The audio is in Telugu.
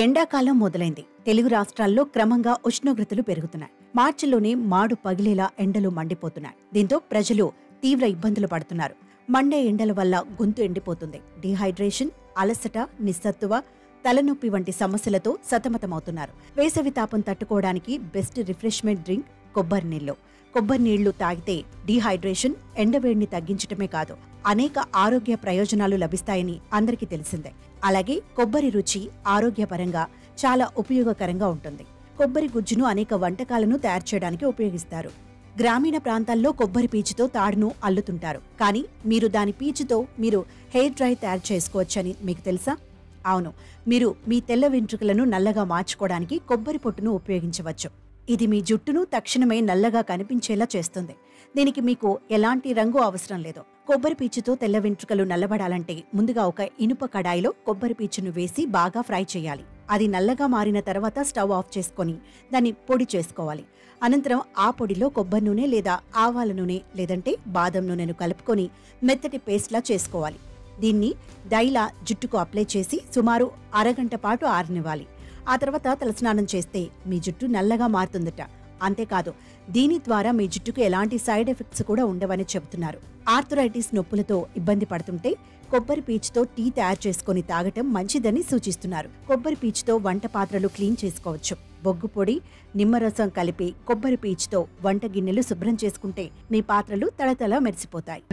ఎండాకాలం మొదలైంది. తెలుగు రాష్ట్రాల్లో క్రమంగా ఉష్ణోగ్రతలు పెరుగుతున్నాయి. మార్చిలోనే మాడు పగిలేలా ఎండలు మండిపోతున్నాయి. దీంతో ప్రజలు తీవ్ర ఇబ్బందులు పడుతున్నారు. మండే ఎండల వల్ల గొంతు ఎండిపోతుంది. డీహైడ్రేషన్, అలసట, నిస్సత్తువ, తలనొప్పి వంటి సమస్యలతో సతమతమవుతున్నారు. వేసవి తాపం తట్టుకోవడానికి బెస్ట్ రిఫ్రెష్మెంట్ డ్రింక్ కొబ్బరి నీళ్లు. కొబ్బరి నీళ్లు తాగితే డీహైడ్రేషన్, ఎండవేడిని తగ్గించటమే కాదు, అనేక ఆరోగ్య ప్రయోజనాలు లభిస్తాయని అందరికీ తెలిసిందే. అలాగే కొబ్బరి రుచి ఆరోగ్యపరంగా చాలా ఉపయోగకరంగా ఉంటుంది. కొబ్బరి గుజ్జును అనేక వంటకాలను తయారు చేయడానికి ఉపయోగిస్తారు. గ్రామీణ ప్రాంతాల్లో కొబ్బరి పీచుతో తాడును అల్లుతుంటారు. కానీ మీరు దాని పీచుతో హెయిర్ డ్రై తయారు చేసుకోవచ్చని మీకు తెలుసా? అవును, మీరు మీ తెల్ల వెంట్రుకలను నల్లగా మార్చుకోవడానికి కొబ్బరి పొట్టును ఉపయోగించవచ్చు. ఇది మీ జుట్టును తక్షణమే నల్లగా కనిపించేలా చేస్తుంది. దీనికి మీకు ఎలాంటి రంగు అవసరం లేదు. కొబ్బరి పీచుతో తెల్ల వెంట్రుకలు నల్లబడాలంటే ముందుగా ఒక ఇనుప కడాయిలో కొబ్బరి పీచును వేసి బాగా ఫ్రై చేయాలి. అది నల్లగా మారిన తర్వాత స్టవ్ ఆఫ్ చేసుకొని దాన్ని పొడి చేసుకోవాలి. అనంతరం ఆ పొడిలో కొబ్బరి నూనె లేదా ఆవాల నూనె లేదంటే బాదం నూనెను కలుపుకొని మెత్తటి పేస్ట్లా చేసుకోవాలి. దీన్ని డైలా జుట్టుకు అప్లై చేసి సుమారు అరగంట పాటు ఆరనివ్వాలి. ఆ తర్వాత తలస్నానం చేస్తే మీ జుట్టు నల్లగా మారుతుందట. అంతేకాదు, దీని ద్వారా మీ జుట్టుకు ఎలాంటి సైడ్ ఎఫెక్ట్స్ కూడా ఉండవని చెబుతున్నారు. ఆర్థరైటిస్ నొప్పులతో ఇబ్బంది పడుతుంటే కొబ్బరి పీచుతో టీ తయారు చేసుకుని తాగటం మంచిదని సూచిస్తున్నారు. కొబ్బరి పీచుతో వంట పాత్రలు క్లీన్ చేసుకోవచ్చు. బొగ్గు పొడి, నిమ్మరసం కలిపి కొబ్బరి పీచుతో వంట గిన్నెలు శుభ్రం చేసుకుంటే మీ పాత్రలు తళతళ మెరిసిపోతాయి.